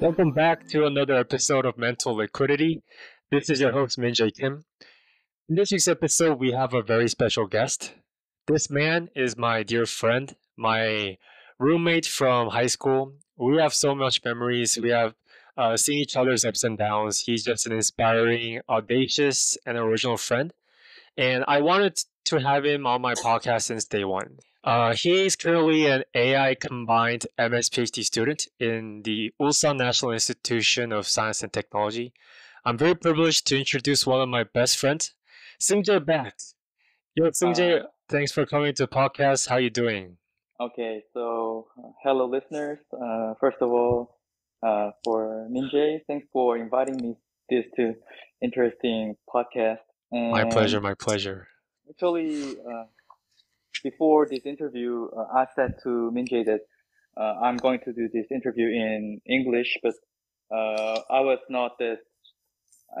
Welcome back to another episode of Mental Liquidity. This is your host, Min-Jae Kim. In this week's episode, we have a very special guest. This man is my dear friend, my roommate from high school. We have so much memories. We have seen each other's ups and downs. He's just an inspiring, audacious, and original friend. And I wanted to have him on my podcast since day one. He is currently an AI combined Ms-Ph.D student in the Ulsan National Institution of Science and Technology. I'm very privileged to introduce one of my best friends, Seungjae Baek. Yo, Uh, Seungjae, thanks for coming to the podcast. How you doing? okay, so hello, listeners. First of all, for Minjay, thanks for inviting me this to interesting podcast. My And pleasure, my pleasure. actually, before this interview, I said to Minjay that I'm going to do this interview in English, but I was not that.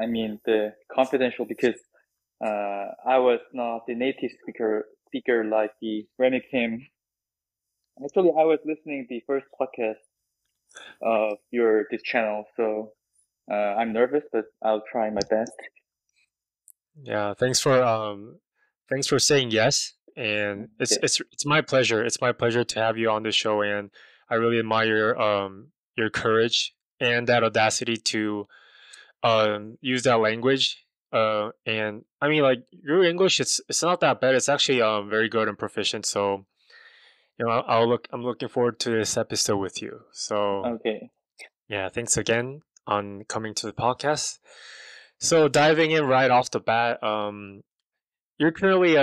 I mean, the confidential because I was not the native speaker like the Remy Kim. Actually, I was listening the first podcast of your this channel, so I'm nervous, but I'll try my best. Yeah, thanks for saying yes. And it's Okay. it's it's my pleasure. It's my pleasure to have you on the show, and I really admire your courage and that audacity to use that language. And I mean, like your English, it's not that bad. It's actually very good and proficient. So I'm looking forward to this episode with you. So Okay. yeah, thanks again on coming to the podcast. So diving in right off the bat, you're currently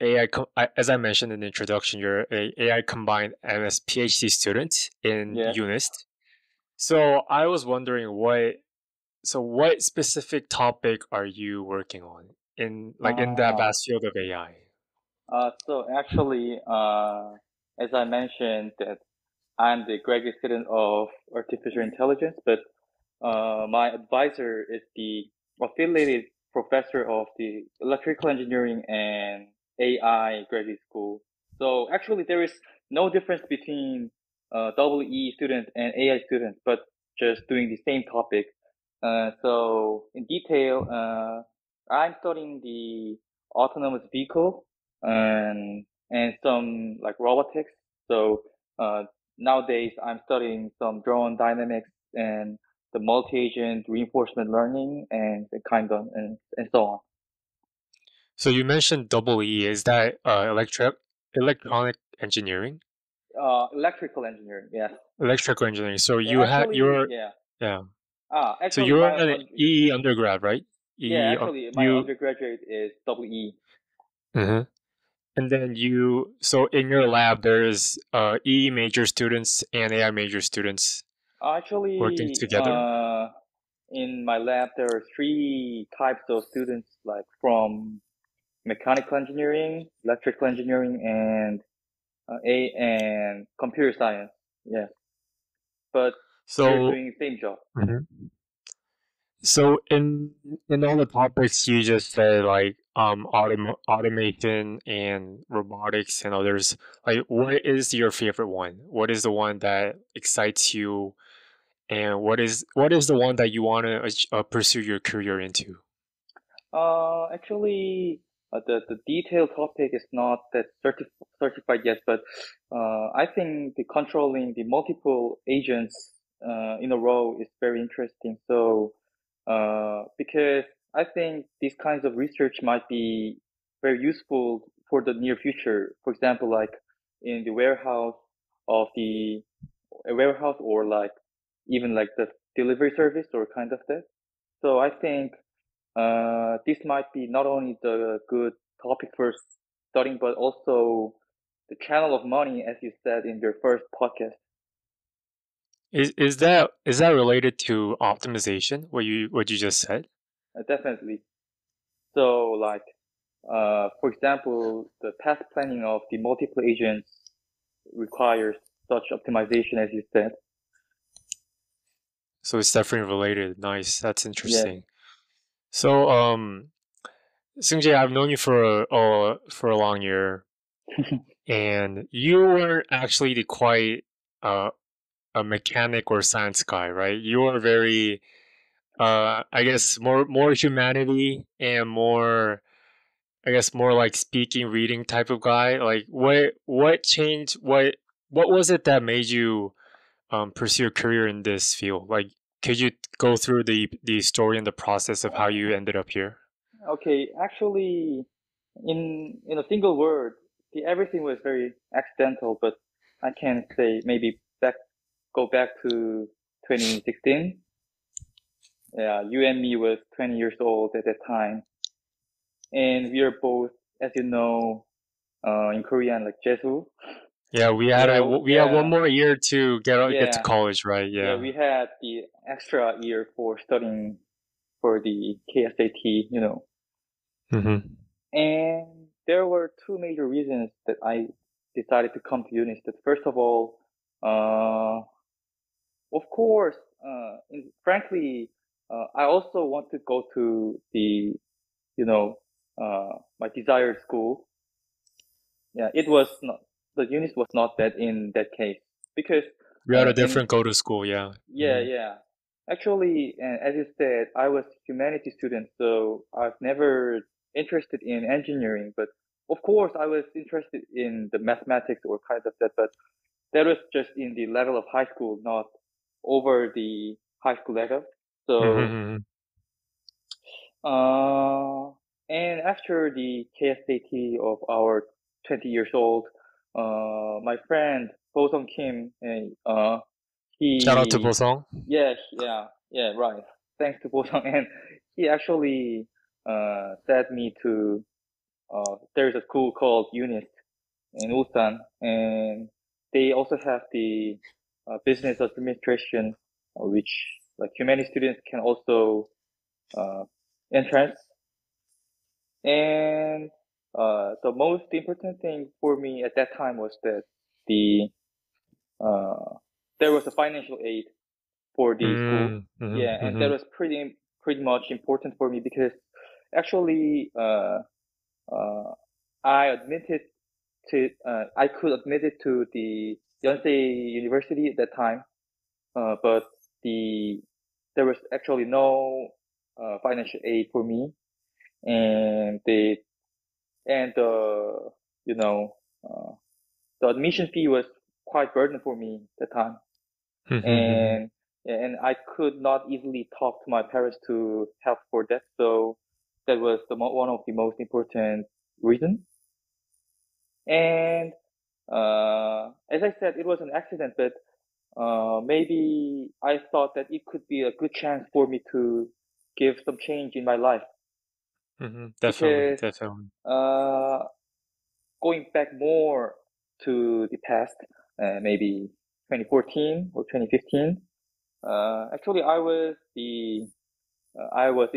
as I mentioned in the introduction, you're a AI combined MS PhD student in Yes. UNIST. So I was wondering what specific topic are you working on in that Uh, vast field of AI? so actually, as I mentioned that I'm the graduate student of artificial intelligence, but my advisor is the affiliated professor of the electrical engineering and AI graduate school. So actually, there is no difference between EE student and AI student, but just doing the same topic. So in detail, I'm studying the autonomous vehicle and some like robotics. So uh, nowadays, I'm studying some drone dynamics and the multi-agent reinforcement learning and the kind of and so on. So you mentioned double E. Is that electronic engineering? Electrical engineering, yes. Electrical engineering. So Actually, yeah. yeah. So Actually, you're an EE undergrad, right? yeah, EE actually, my you undergraduate is EE. Mhm. And then so in your lab there's EE major students and AI major students working Actually, together. in my lab, there are three types of students, like from mechanical engineering, electrical engineering, and computer science. Yes, but we're So doing the same job. Mhm. So in all the topics you just said, like automation and robotics and others, like what is your favorite one? What is the one that excites you, and what is the one that you want to pursue your career into? Actually, the detailed topic is not that certified yet, but I think the controlling the multiple agents in a row is very interesting. So, because I think these kinds of research might be very useful for the near future. For example, like in the warehouse of the a warehouse or like even like the delivery service or kind of that. So I think this might be not only the good topic for studying, but also the channel of money, as you said in your first podcast. Is that related to optimization? What you just said? Definitely. So, like, for example, the path planning of the multiple agents requires such optimization, as you said. So it's definitely related. Nice. That's Yes. interesting. So Seungjae, I've known you for a long year, and you were actually the quite uh a mechanic or science guy, right? You are very, I guess more humanity and more, I guess more like speaking, reading type of guy. Like what changed? What was it that made you pursue a career in this field? Like, could you go through the story and the process of how you ended up here? Okay, actually, in a single word, everything was very accidental, but I can say maybe go back to 2016. Yeah, you and me was 20 years old at that time, and we are both, as you know, in Korean, like Jesu. Yeah, we had one Yeah, more year to get to yeah, college, right? yeah. Yeah. We had the extra year for studying for the KSAT, Mm-hmm. And there were two major reasons that I decided to come to UNIST. First of all, uh, of course, frankly, I also want to go to you know, my desired school. Yeah, it was not, the UNIST was not that in that case because, We had a in different go to school, yeah. yeah, Mm-hmm. yeah. Actually, as you said, I was humanities student, so I've never interested in engineering, but of course I was interested in the mathematics or kind of that, but that was just in the level of high school, not over the high school level. So, Mm-hmm. uh, and after the KSAT of our 20 years old, my friend Bo Sung Kim, Shout out to he Bosong. Yes, yeah, yeah, right. Thanks to Bosang, and he actually said me to there's a school called UNIST in Ulsan, and they also have the business administration, which like humanity students can also uh, entrance. And the most important thing for me at that time was that the uh, there was a financial aid for the school. Mm-hmm. Yeah, and that Mm-hmm. was pretty much important for me because actually uh, I admitted I could admit it to the Yonsei University at that time, but the there was actually no financial aid for me, and the you know uh, the admission fee was quite burden for me at the time. Mm-hmm. And I could not easily talk to my parents to help for that. So that was one of the most important reasons. And as I said, it was an accident, but maybe I thought that it could be a good chance for me to give some change in my life Mm-hmm. Definitely, because definitely. uh, going back more to the past, maybe 2014 or 2015. Actually, I was in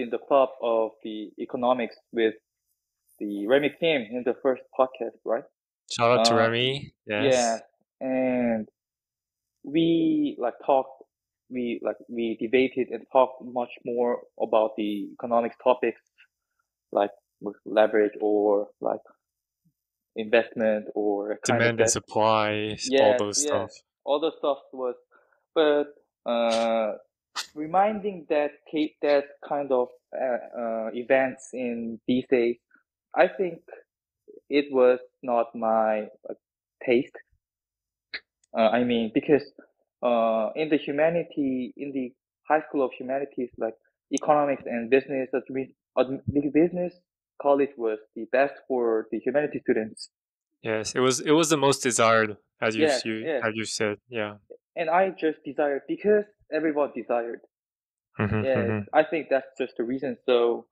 the club of the economics with the Remy Kim in the first podcast, right? Shout out to Uh, Remy. yeah, Yes. and we like talked, we debated and talked much more about the economics topics, like with leverage or like investment or kind of Demand and that. supply, all Yes, those yes, stuff. all the stuff was, but reminding that kind of events in these days, I think it was not my taste. I mean, because in the high school of humanities, like economics and business college was the best for the humanities students. Yes, it was the most desired, Yes, yes, as you said. Yeah. and I just desired because everyone desired. Yes, Mm-hmm. I think that's just the reason. So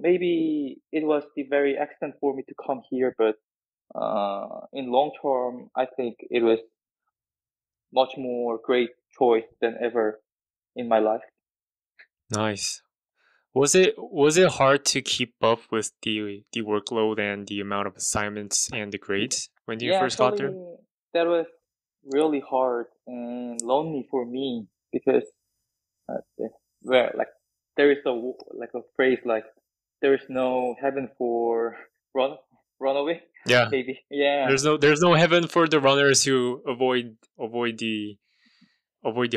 maybe it was the very accident for me to come here, but in long term, I think it was much more great choice than ever in my life. Nice. Was it hard to keep up with the workload and the amount of assignments and the grades when you Yeah, first got there? actually, that was really hard and lonely for me because where like there is like a phrase like there is no heaven for run run away. Yeah. Maybe. Yeah. There's no heaven for the runners who avoid the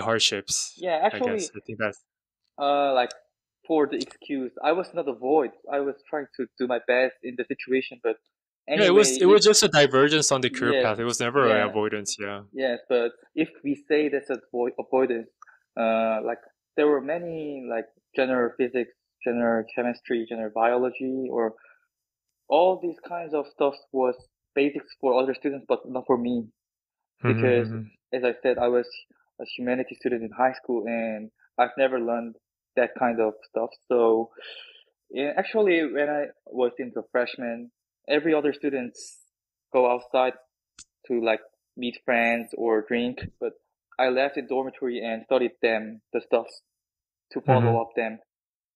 hardships. Yeah. I guess Actually, I think that's like for the excuse, I was not avoid. I was trying to do my best in the situation, but yeah. It was anyway, it if was just a divergence on the career yes, path. It was never an yeah, avoidance. Yeah. yes, but if we say that's avoidance, like there were many like general physics, general chemistry, general biology, or all these kinds of stuff was basics for other students, but not for me because, Mm-hmm. as I said, I was a humanities student in high school and I've never learned that kind of stuff. So, yeah, actually, when I was into freshman, every other students go outside to like meet friends or drink, but I left the dormitory and studied them the stuff to follow Mm-hmm. up them.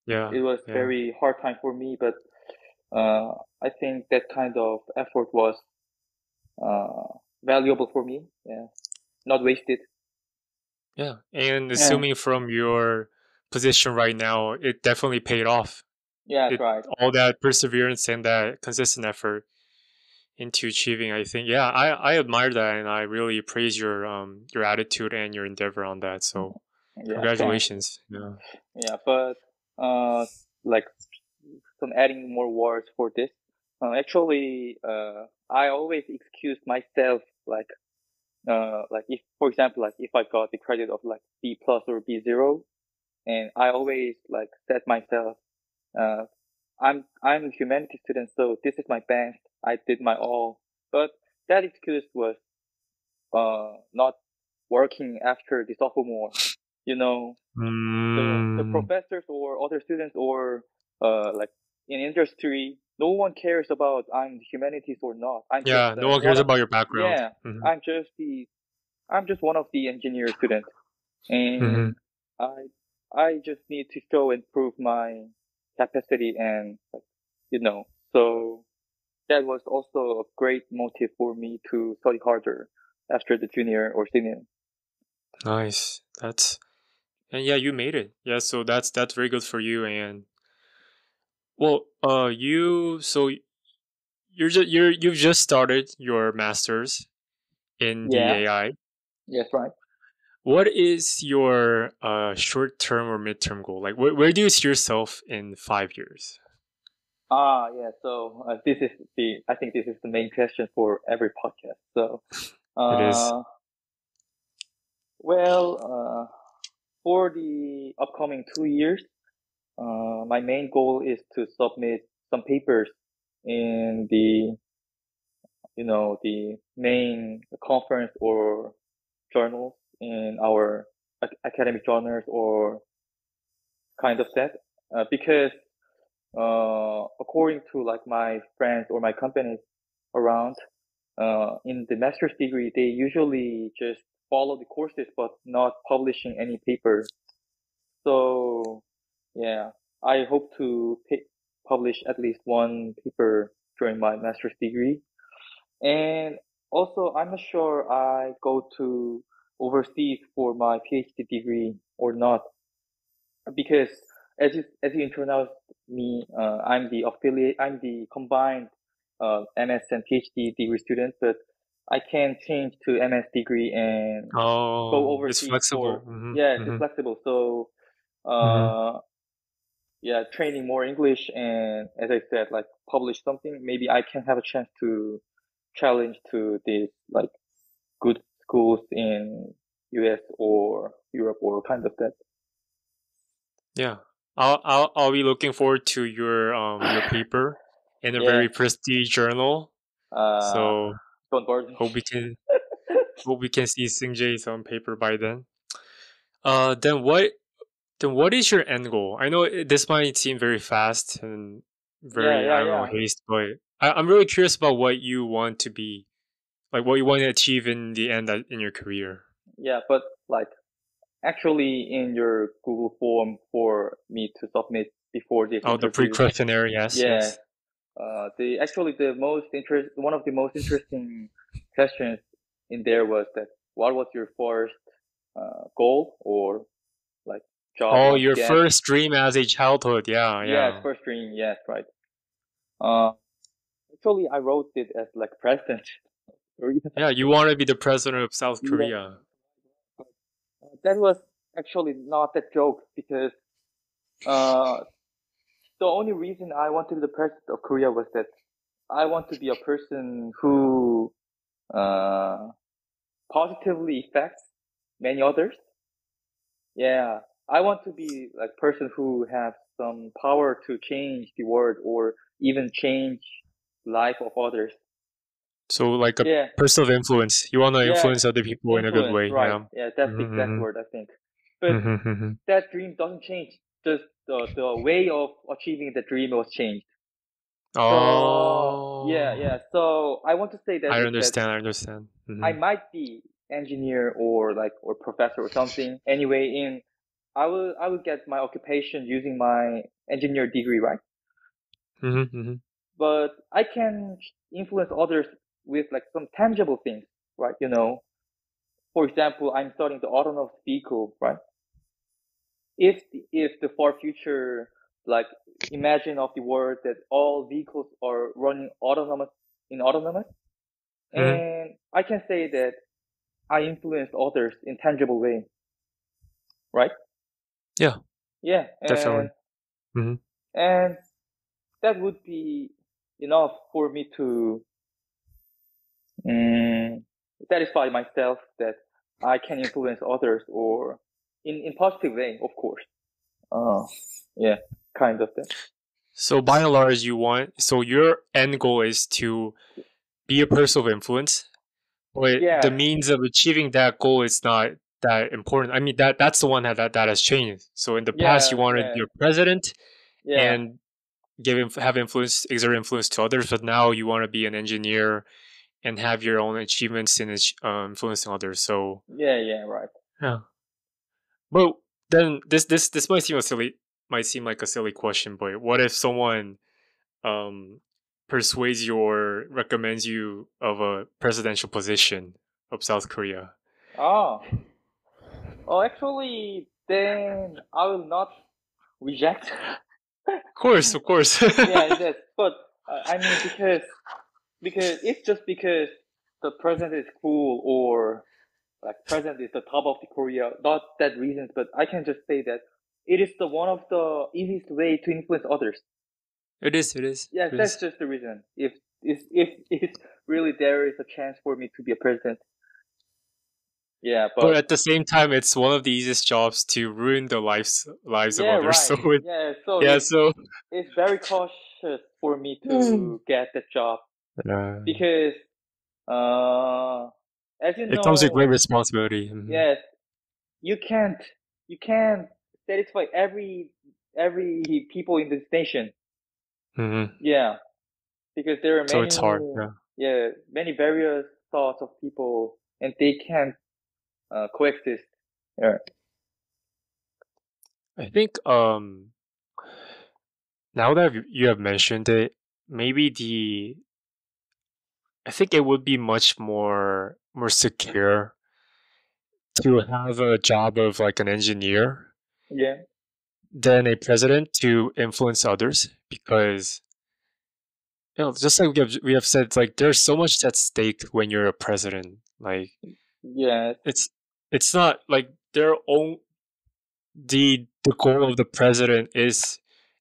Yeah. It was Yeah. very hard time for me, but I think that kind of effort was valuable for me. Yeah, not wasted. Yeah. And Yeah, assuming from your position right now, it definitely paid off. yeah, that's It right. all that perseverance and that consistent effort into achieving. I think, yeah, I admire that, and I really praise your attitude and your endeavor on that. So Yeah, thanks. congratulations. Yeah. Yeah, but uh, like some adding more words for this. Actually, I always excuse myself like if for example like if I got the credit of like B plus or B0, and I always like set myself uh I'm a humanities student, so this is my best. I did my all, but that excuse was not working after the sophomore. You know, the Mm, professors or other students or like in industry, no one cares about I'm humanities or not. I'm just yeah. No one one cares of about your background. yeah. Hmm. I'm just the I'm just one of the engineer students, Hmm. and I I just need to show and prove my capacity and like, you know. So that was also a great motive for me to study harder after the junior or senior. Nice. And yeah, you made it. Yeah. So that's very good for you. And well, you've just started your masters in the Yeah. AI. Yes. Right. What is your short term or midterm goal? Like, where do you see yourself in 5 years? Yeah. So this is I think this is the main question for every podcast. So, It is. uh, well, for the upcoming 2 years, my main goal is to submit some papers in the, the main conference or journals in our academic journals or kind of that, because according to like my friends or my companies around, in the master's degree, they usually just follow the courses but not publishing any paper. So yeah, I hope to publish at least one paper during my master's degree. And also, I'm not sure I go to overseas for my PhD degree or not because as you introduced me, I'm the combined MS and PhD degree student, but I can change to MS degree and go Oh, it's overseas flexible. for Hmm. yes, it's Hmm. flexible. So Hmm. uh yeah, training more English and as I said, like publish something. Maybe I can have a chance to challenge to these like good schools in US or Europe or kind of that. Yeah, I'll be looking forward to your paper in a Yeah. very prestige journal. Uh, So don't worry. hope we can hope we can see Seungjae's paper by then. Uh, then what then what is your end goal? I know this might seem very fast and Yeah, very, yeah, I don't know, yeah. haste, but I'm really curious about what you want to be, like what you want to achieve in the end in your career. Yeah, but like actually in your Google form for me to submit before this Oh, the interview, pre-questionnaire, yes, yeah, yes. one of the most interesting questions in there was that what was your first goal or like job you Oh, want to your get? first dream as a childhood, yeah, Yes, yeah. first dream. Yes, right. Uh, actually I wrote it as like president. Yeah, you want to be the president of South Yeah, Korea. that was actually not a joke because uh, the only reason I want to be the president of Korea was that I want to be a person who uh, positively affects many others. Yeah, I want to be like person who has some power to change the world or even change life of others. So like a Yeah, person of influence. You want to yeah, influence other people in a good influence, way. right? Yeah. Yeah, that's the exact Mm-hmm, word I think. But mm-hmm, mm-hmm. that dream doesn't change. Just the way of achieving the dream was changed. So yeah, Oh, yeah. So I want to say that I is that understand. I understand. I Mm-hmm. might be engineer or like or professor or something. Anyway, in I will get my occupation using my engineer degree, right? Mm-hmm, mm-hmm. But I can influence others with like some tangible things, right? For example, I'm starting the autonomous vehicle, right? If the far future, like imagine of the world that all vehicles are running autonomous, Mm-hmm. and I can say that I influence others in tangible way, right? Yeah, Yeah, definitely. Mm-hmm. and that would be enough for me to um, satisfy myself that I can influence others or in positive way, of course. Uh, yeah, kind of that. So by and large, so your end goal is to be a person of influence, but the Yes, means of achieving that goal is not that important. I mean, that's the one that has changed. So in the past, you yeah, wanted to yeah, be a president yeah, and have influence, exert influence to others, but now you want to be an engineer and have your own achievements in influencing others. So yeah, yeah, right. yeah, but then this might seem like a silly question, but what if someone um persuades you or recommends you of a presidential position of South Korea? Oh, oh, actually, then I will not reject. Of course. Yeah, that's, but I mean, because it's just because the president is cool or like president is the top of the Korea, not that reasons, but I can just say that it is the one of the easiest way to influence others. It is. It is. Yes, It that's is. just the reason. If really there is a chance for me to be a president, yeah, But but at the same time, it's one of the easiest jobs to ruin the lives of yeah, others. right. So it, Yeah, so yeah. So it's very cautious for me Mm. to get that job uh, because uh as you it comes with great know, responsibility. Hmm. yes, you can't you can't satisfy every people in this nation. Hmm. Yeah, because there are So it's hard. many, Yeah. yeah, many various thoughts of people and they can't coexist. Yeah. I think now that you have mentioned it, maybe the I think it would be much more secure to have a job of like an engineer Yeah. than a president to influence others because just like we have said, like there's so much at stake when you're a president. Like Yes. it's it's not like their own the goal of the president is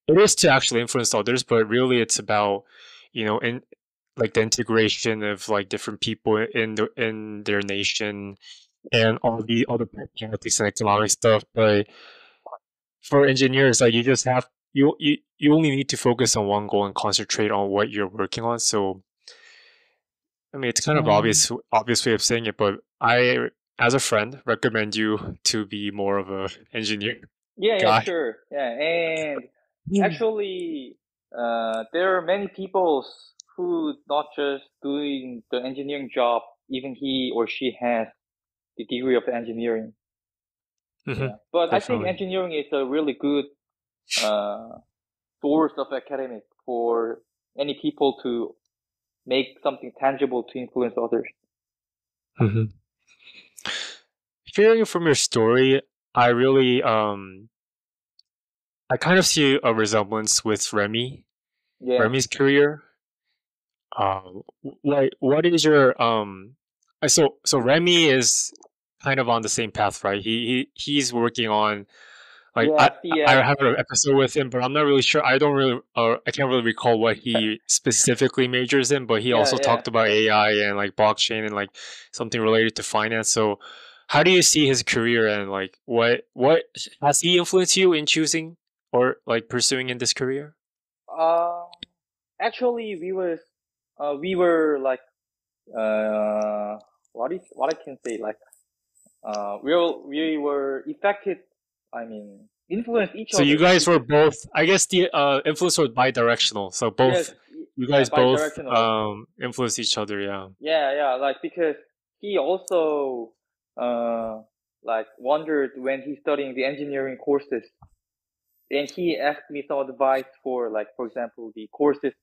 it is to actually influence others, but really it's about in like the integration of like different people in their nation and all the other politics and economic stuff. But for engineers, like you just have you only need to focus on one goal and concentrate on what you're working on. So I mean, it's kind of obvious way of saying it, but I, as a friend, recommend you to be more of a engineer Yeah, yeah, guy. sure. Yeah, and Mm. actually, there are many people who not just doing the engineering job, even he or she has the degree of engineering. Hmm. Yeah, but I think Definitely. engineering is a really good uh, source of academic for any people to make something tangible to influence others. Hmm. Hearing from your story, I really I kind of see a resemblance with Yeah, Remy's career. What is your so Remy is kind of on the same path, right? He's working on like Yeah, CS. I have an episode with him, but I'm not really sure. I can't really recall what he specifically majors in, but he Yeah, also yeah. talked about AI and like blockchain and like something related to finance. So how do you see his career and like what has he influenced you in choosing or like pursuing in this career? Uh, Actually, we were like, what I can say, like, we were affected. I mean, influenced each So you other guys were because both, I guess the influence was bidirectional. So yes, both you yeah, guys both bi-directional. influenced each other, yeah. Yeah, yeah, like because he also uh like wondered when he's studying the engineering courses, and he asked me some advice for, like, for example, the courses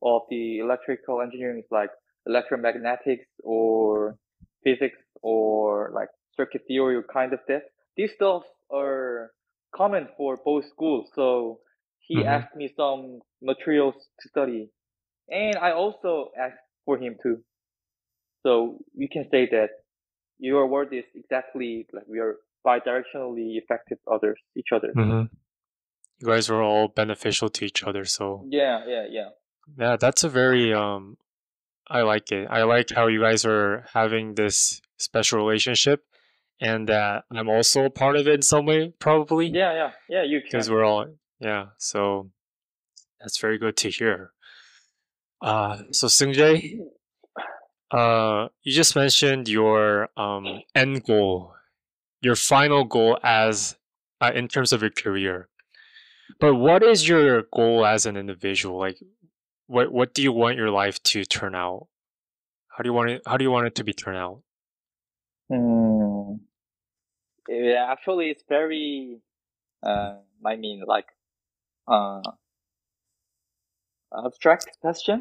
of the electrical engineering, like electromagnetics or physics or like circuit theory or kind of that. These stuff are common for both schools, so he Hmm. asked me some materials to study, and I also asked for him too. So we can say that your word is exactly like we are bi-directionally affected each other. Hmm. You guys were all beneficial to each other, so Yeah, yeah, yeah. yeah, that's a very I like it. I like how you guys are having this special relationship and that I'm also a part of it in some way, probably, Yeah, yeah, yeah, you because can. we're all, yeah, so that's very good to hear. So Seungjae, you just mentioned your end goal, your final goal as in terms of your career. But what is your goal as an individual? Like, what do you want your life to turn out? How do you want it to be turned out? Hmm. Yeah, actually, it's very, I mean, like, uh, abstract question,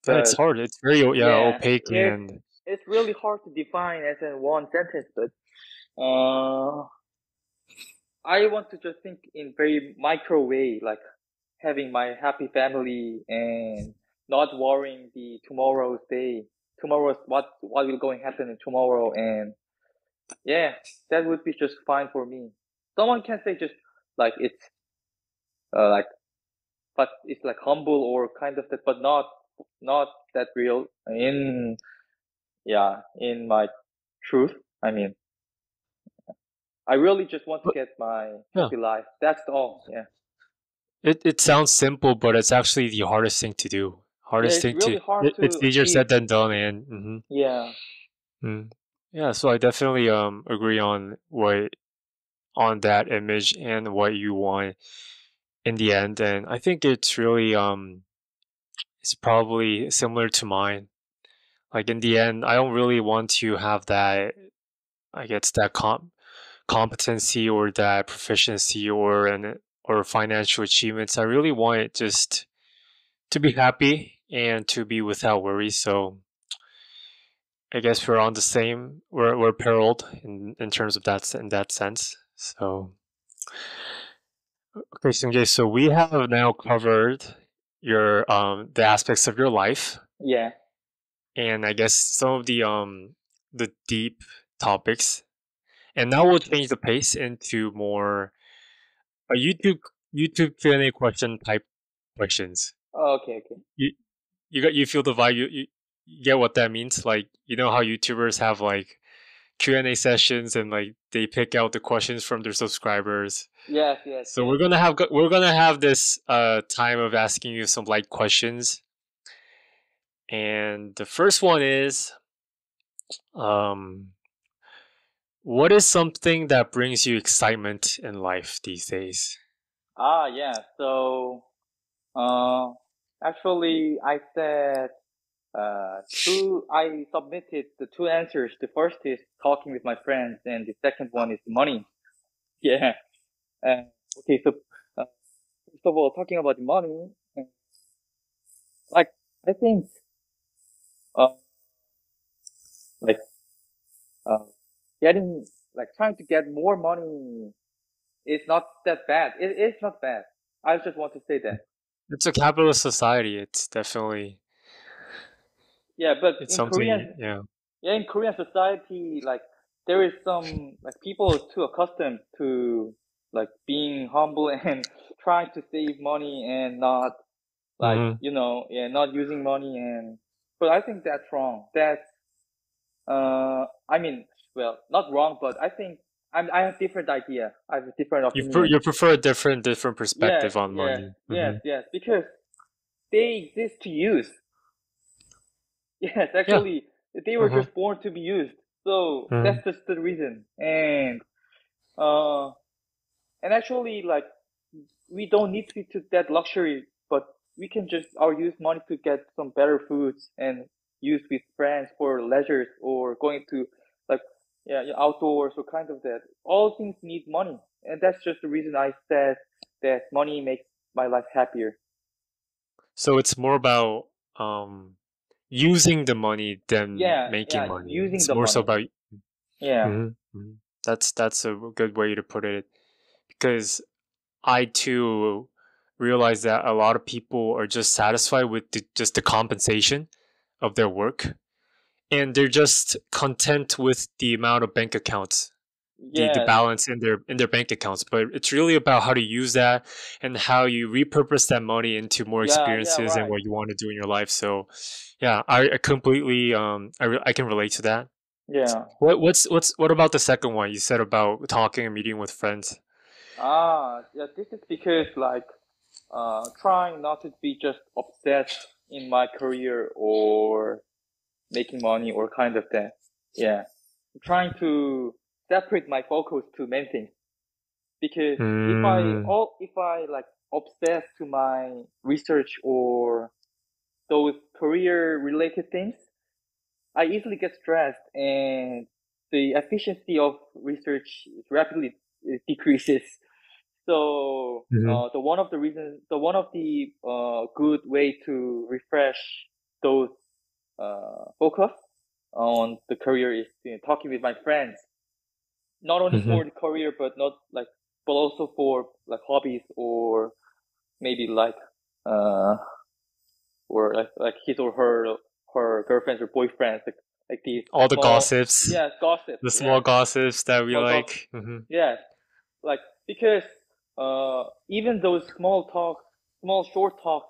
Yeah, it's but hard. It's very yeah yeah, opaque and it's really hard to define as in one sentence. But I want to just think in very micro way, like having my happy family and not worrying the tomorrow's day, tomorrow's what will going happen in tomorrow, and yeah, that would be just fine for me. Someone can say just like it's like, but it's like humble or kind of that, but not that real in, yeah, in my truth. I mean, I really just want to but get my yeah, happy life. That's all. Yeah, it sounds simple, but it's actually the hardest thing to do. yeah. Hardest It's thing to really hard it's to easier achieve. said than done, and Yeah. yeah. So I definitely agree on what on that image and what you want in the end, and I think it's really it's probably similar to mine. Like in the end, I don't really want to have that. I guess that competency or that proficiency or financial achievements. I really want it just to be happy and to be without worries. So I guess we're on the same. We're paralleled in terms of that in that sense. So okay, Sunjay. So we have now covered your the aspects of your life, Yeah. and I guess some of the deep topics. And now we'll change the pace into more a YouTube Q&A question type questions. Oh, okay. Okay. You you feel the vibe. You get what that means. Like you know how YouTubers have like Q&A sessions and like they pick out the questions from their subscribers. Yes. Yes. So Yes. we're gonna have this time of asking you some light questions. And the first one is um what is something that brings you excitement in life these days? Ah, yeah. So, uh, actually, I said two. I submitted the two answers. The first is talking with my friends, and the second one is money. Yeah. Uh, okay. So, uh, first of all, talking about the money, like I think, uh, like uh, getting like trying to get more money is not that bad. It's not bad. I just want to say that. It's a capitalist society. It's definitely. yeah, but It's in something, Korean, yeah. yeah, in Korean society, like there is some like people are too accustomed to like being humble and trying to save money and not like Hmm. yeah, not using money but I think that's wrong. That's I mean, well, not wrong, but I think I have different idea. I have a different opinion. You prefer a different Yes, perspective on yes, money. yes, Hmm. yes, because they exist to use. Yes, Yeah. actually, they were Hmm. just born to be used. So Hmm. that's just the reason. Uh, and actually, like, we don't need to that luxury, but we can just use money to get some better foods and use with friends for leisures or going to like yeah, outdoors or kind of that. All things need money, and that's just the reason I said that money makes my life happier. So it's more about um using the money than Yeah, making yeah, money. using It's the more so money. about. Yeah, Hmm. That's a good way to put it, because I too realize that a lot of people are just satisfied with just the compensation of their work, and they're just content with the amount of bank accounts, the yes, balance in their bank accounts. But it's really about how to use that and how you repurpose that money into more yeah, yeah, experiences and right. what you want to do in your life. So yeah, I completely I can relate to that. Yeah. What about the second one you said about talking and meeting with friends? Yeah, this is because like trying not to be just obsessed in my career or making money or kind of that. Yeah. Trying to separate my focus to main things. Because Mm, if I like obsess to my research or those career related things, I easily get stressed and the efficiency of research rapidly decreases. So mhm, the one of the good way to refresh those focus on the career is talking with my friends, not only mhm. for the career but not like but also for like hobbies or maybe like uh or like his or her girlfriends or boyfriends like these All the small gossips, yes gossips the small yes gossips that we small gossip like. Hmm. yes like because even those small short talks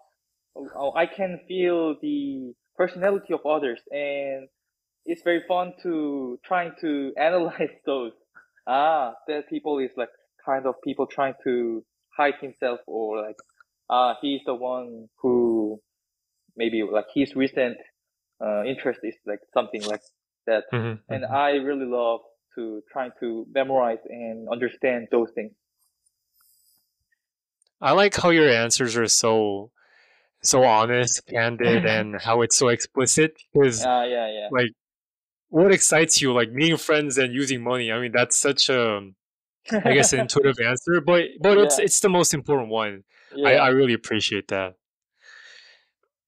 I can feel the personality of others and it's very fun to trying to analyze those that people is like kind of people trying to hide himself or like he's the one who maybe like his recent interest is like something like that Hmm. and Hmm. I really love to trying to memorize and understand those things. I like how your answers are so honest, candid, and how it's so explicit. Because Yeah, yeah. like, what excites you? Like meeting friends and using money. I mean, that's such a, I guess, an intuitive answer, but Yeah, it's the most important one. yeah. I really appreciate that.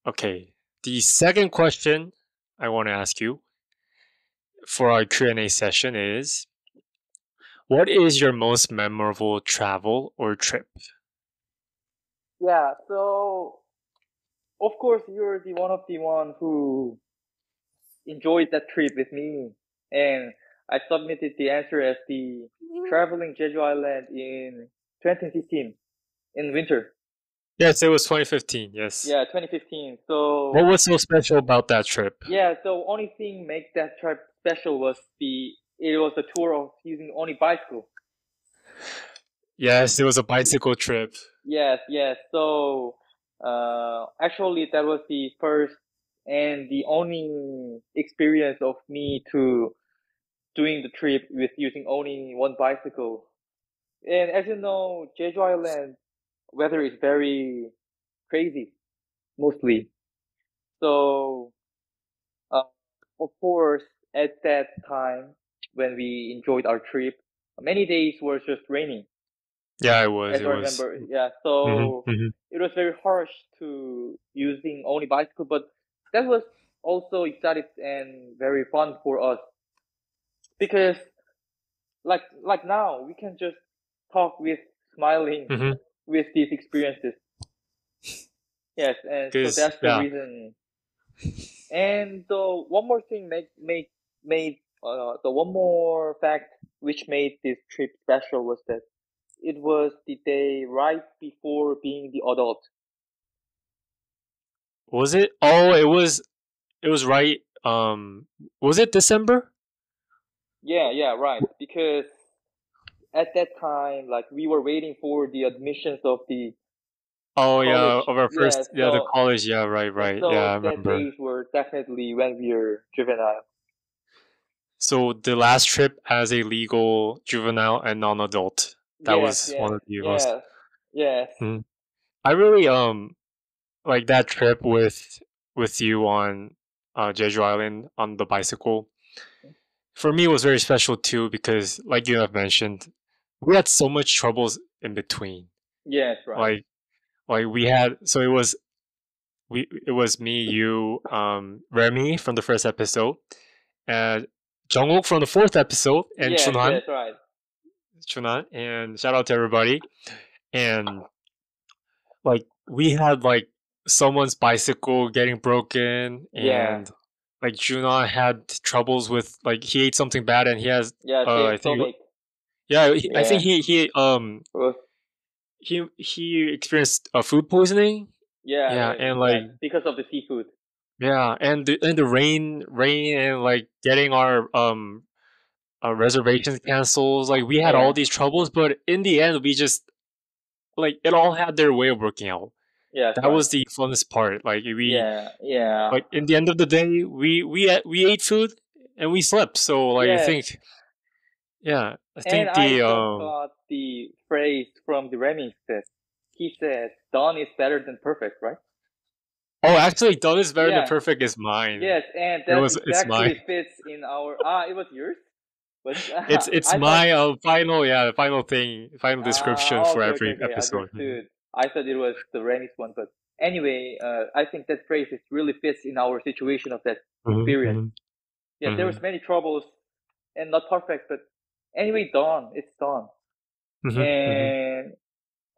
Okay, the second question I want to ask you for our Q&A session is, what is your most memorable travel or trip? Yeah, so of course you're the one who enjoyed that trip with me, and I submitted the answer as the traveling Jeju Island in 2015 in winter. Yes, it was 2015. Yes. Yeah, 2015. What So was so special about that trip? yeah, so only thing make that trip special was the it was a tour of using only bicycle. Yes, it was a bicycle trip. Yes, yes. So actually that was the first and the only experience of me to doing the trip with using only one bicycle. And as you know, Jeju Island weather is very crazy mostly. So uh, of course, at that time when we enjoyed our trip, many days were just raining, Yeah, it was. as It I was. remember. Yeah, Hmm. so Hmm. it was very harsh to using only bicycle, but that was also exciting and very fun for us because like now we can just talk with smiling Hmm. with these experiences. Yes, and so Because that's the yeah, reason. And the one more thing made the one more fact which made this trip special was that it was the day right before being the adult. Was it? Oh, it was right. Was it December? Yeah, yeah, right. Because at that time, like we were waiting for the admissions of the Oh yeah, college. of our Yeah, first, yeah, the college. Yeah, right, yeah, right. Yeah, I so that remember. days were definitely when we were juvenile. So the last trip as a legal juvenile and non-adult. That Yes, was yes, one of the most. yes, yes, Mhm. I really like that trip with you on Jeju Island on the bicycle. For me, it was very special too because, like you have mentioned, we had so much troubles in between. yes, right. Like we had, so it was me, you, Remy from the first episode, and Jungkook from the fourth episode, and Yes, yes, right. Chunhan, and shout out to everybody. And like we had like someone's bicycle getting broken, Yeah, and like Junon had troubles with, like, he ate something bad and he has yeah, same I think, stomach. yeah, I think Yeah, uh, he experienced food poisoning. yeah, Yeah, and like, right. Because of the seafood. yeah, and the rain and like getting our reservations canceled. Like we had all Yeah, these troubles, but in the end, we just, like, it all had their way of working out. yes, That right. was the funnest part. Like we, Yeah, yeah, like, in the end of the day, we ate food and we slept. So like I yes. think, yeah, I And think I the just got the phrase from the Remy that he said, "Done is better than perfect," right? oh, actually, done is better than Yeah, perfect is mine. yes, and that It's mine. exactly fits in our. It was yours, but It's I thought. my final, yeah, the final thing, final description for Okay, okay, every okay, episode. understood. I thought it was the Remy's one, but anyway, I think that phrase is really fits in our situation of that Mm-hmm, experience. mm-hmm, Yeah, there mm-hmm, was many troubles and not perfect, but anyway, done. It's done, mm-hmm, mm-hmm. and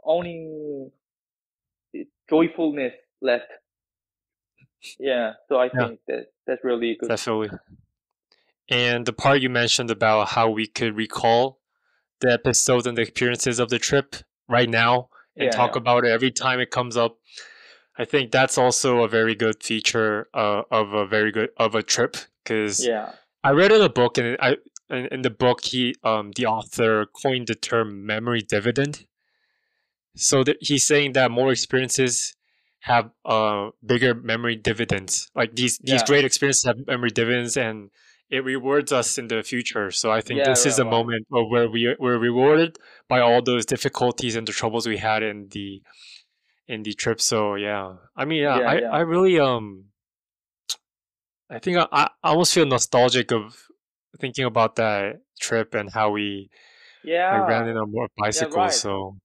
only joyfulness left. Yeah, so I Yeah, think that that's really good. definitely. And the part you mentioned about how we could recall the episodes and the experiences of the trip right now and Yeah, talk yeah, about it every time it comes up. I think that's also a very good feature of a very good of a trip, because yeah, I read in a book, and in the book, the author coined the term memory dividend. So that he's saying that more experiences have bigger memory dividends. Like these yeah, great experiences have memory dividends, and it rewards us in the future. So I think yeah, this is right, the right. moment of where we were rewarded by all those difficulties and the troubles we had in the trip. So yeah, I mean, yeah, Yeah, I yeah, really I think I almost feel nostalgic of thinking about that trip and how we like ran yeah, in our yeah, bicycles. right. So.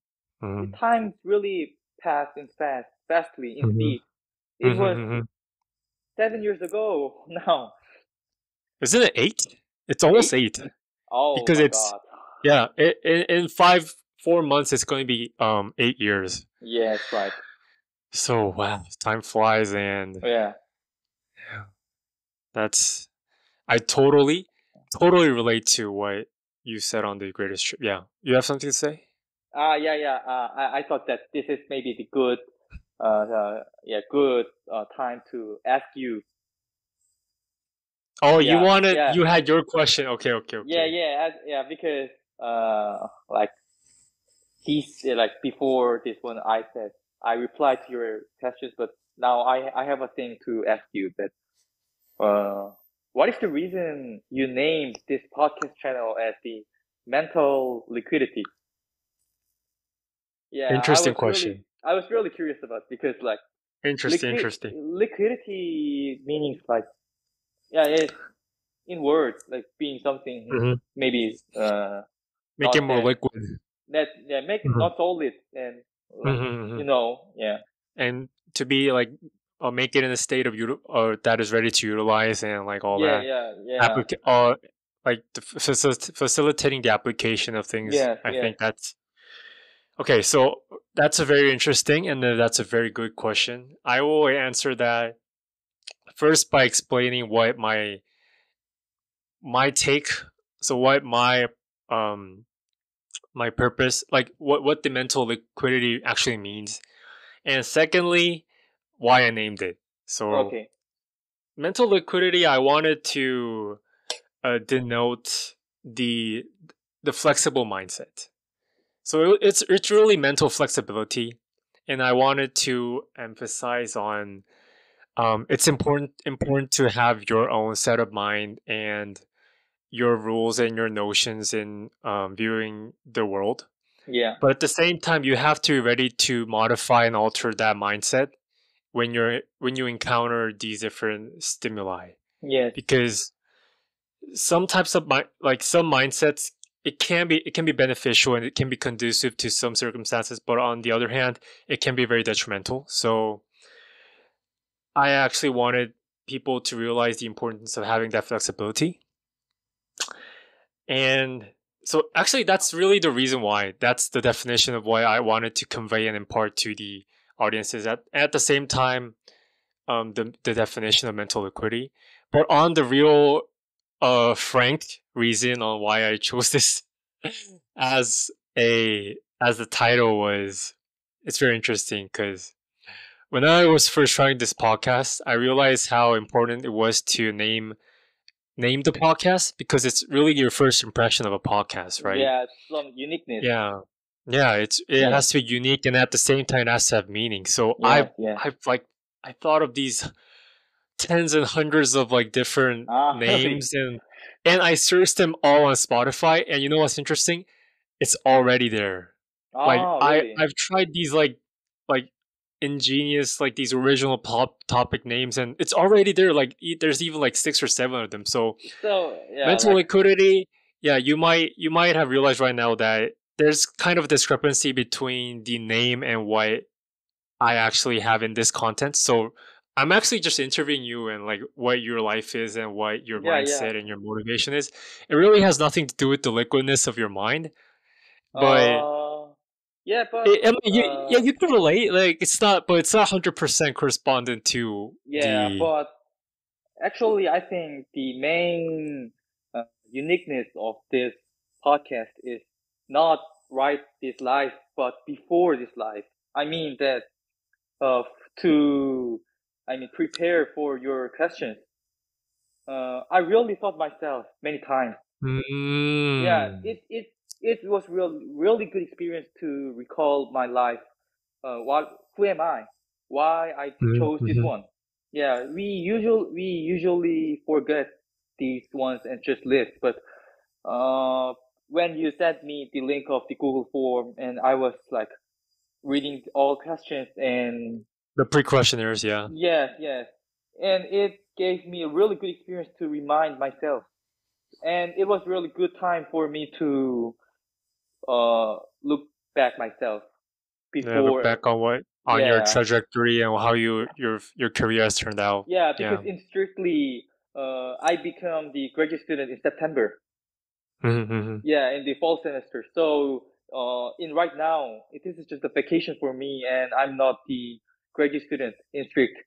The Mm-hmm. times really passed in fastly in Mm-hmm. speed. It was Mm-hmm. 7 years ago now. Isn't it 8? It's almost Eight? 8 Oh because my it's, God. yeah. In 4 months, it's going to be 8 years. Yes, right. So wow, time flies, and Yeah. yeah, that's, I totally relate to what you said on the greatest trip. Yeah, you have something to say? Yeah, yeah. I thought that this is maybe the good, good time to ask you. Oh, Yeah, yeah, you had your question. Okay, okay, yeah, okay. yeah, yeah. Because like like before this one, I said I replied to your questions, but now I have a thing to ask you that what is the reason you named this podcast channel as the Mental Liquidity? Yeah, Interesting question. I was really curious about because like Interesting. liquidity meanings like yeah it's in words like being something Hmm. maybe Make it not more that liquid. yeah make it Hmm. not solid and like Hmm. yeah And to be like, make it in a state of that is ready to utilize, and like all yeah that yeah yeah applica- like facilitating the application of things. yes I yes think that's okay. So that's a very interesting, and that's a very good question. I will answer that first by explaining what my take, so what um my purpose, like what the mental liquidity actually means, and secondly, why I named it. So Okay. mental liquidity, I wanted to denote the the flexible mindset. So it's really mental flexibility, and I wanted to emphasize on it's important to have your own set of mind and your rules and your notions in viewing the world. Yeah. But at the same time, you have to be ready to modify and alter that mindset when you encounter these different stimuli, Yes. because some types of like some mindsets, it can be beneficial and it can be conducive to some circumstances, but on the other hand, it can be very detrimental. So I actually wanted people to realize the importance of having that flexibility. And so actually that's really the reason why, that's the definition of why I wanted to convey and impart to the audiences at the same time, the definition of mental liquidity. But on the real frank reason on why I chose this as as the title was, it's very interesting because when I was first trying this podcast, I realized how important it was to name the podcast, because it's really your first impression of a podcast, right? Yeah. Some uniqueness. Yeah. Yeah, it Yeah. has to be unique, and at the same time it has to have meaning. So Yes. Yes. I've like I thought of these tens and hundreds of like different Ah, really? names, and I searched them all on Spotify, and you know what's interesting? It's already there. Like Oh, really? I've tried these like ingenious, like these original pop topic names, and it's already there. Like there's even like 6 or 7 of them. So So yeah, mental like liquidity, yeah, you might have realized right now that there's kind of a discrepancy between the name and what I actually have in this content. So I'm actually just interviewing you and like what your life is and what your yeah, yeah. mindset and your motivation is. It really has nothing to do with the liquidness of your mind, but Uh, yeah, but I mean, yeah, you can relate. Like it's not, but it's not 100% correspondent to yeah, the. but actually, I think the main uniqueness of this podcast is not right this life, but before this life. I mean that uh, to, I mean, prepare for your questions. I really thought myself many times. Yeah, Mm, it was really good experience to recall my life. What who am I? Why I chose this mhm. one? Yeah, we usually forget these ones and just list. But uh, when you sent me the link of the Google form, and I was like reading all questions, and The pre-questionnaires, yeah. yes, yes, and it gave me a really good experience to remind myself, and it was really good time for me to look back myself Yeah, look before. back on what on your Yeah, trajectory and how your career has turned out. yeah, because Yeah. in strictly, I become the graduate student in September. Mhm, mhm. Yeah, in the fall semester. So, in right now, this is just a vacation for me, and I'm not the graduate student in strict.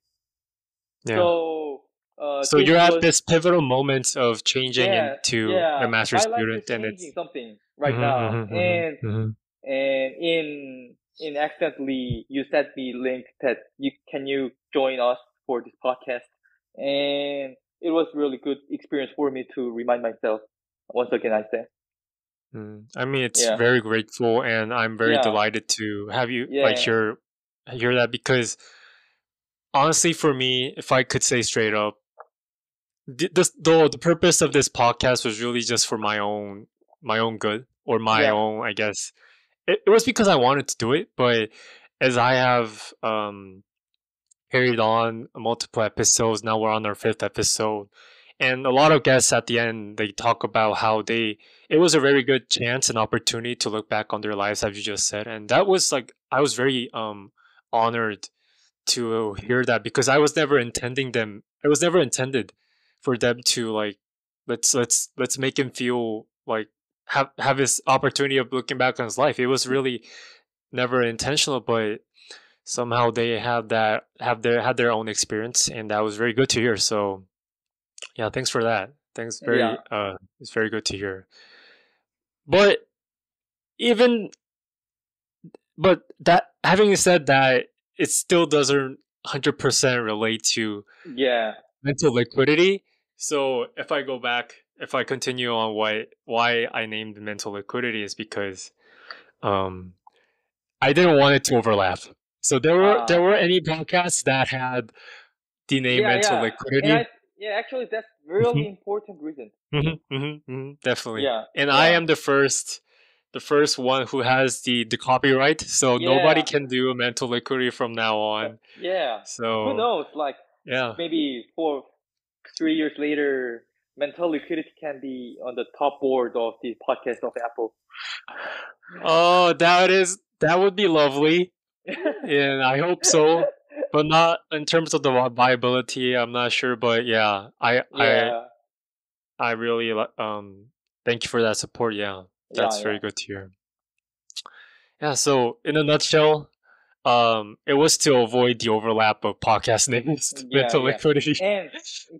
Yeah. So, So this you're at was, this pivotal moment of changing yeah, into a yeah. master's My life is student, and changing it's. something right Mhm, now, mhm, mhm, mhm. and in accidentally you sent me link that you join us for this podcast, and it was really good experience for me to remind myself once again. I say, I mean, it's yeah, very grateful, and I'm very yeah, delighted to have you like yeah, hear that, because honestly, for me, if I could say straight up, the purpose of this podcast was really just for my own good, or my yeah, own, I guess. It was because I wanted to do it, but as I have carried on multiple episodes, now we're on our fifth episode, and a lot of guests at the end, they talk about how they it was a very good chance and opportunity to look back on their lives, as you just said, and that was like I was very honored to hear that, because I was never intending them. It was never intended for them to like let's make him feel like have this opportunity of looking back on his life. It was really never intentional, but somehow they had their own experience, and that was very good to hear. So yeah, thanks for that. Thanks, Yeah. it's very good to hear. But even but that having said that, it still doesn't 100% relate to Yeah. mental liquidity. So if I continue on why I named mental liquidity is because um I didn't want it to overlap. So there Uh, were any podcasts that had the name yeah, mental yeah. And liquidity. yeah, actually, that's really important reason. Definitely. Yeah, And I yeah, am the first one who has the copyright, so nobody yeah, can do a mental liquidity from now on. yeah. Who So knows? Like yeah. maybe 3 years later, Mental Liquidity can be on the top board of the podcast of Apple. Oh, that would be lovely, and I hope so. But not in terms of the viability. I'm not sure, but yeah, Yeah, I really thank you for that support. Yeah, yeah, that's yeah, very good to hear. Yeah. So in a nutshell, it was to avoid the overlap of podcast names, yeah, mental yeah. liquidity. And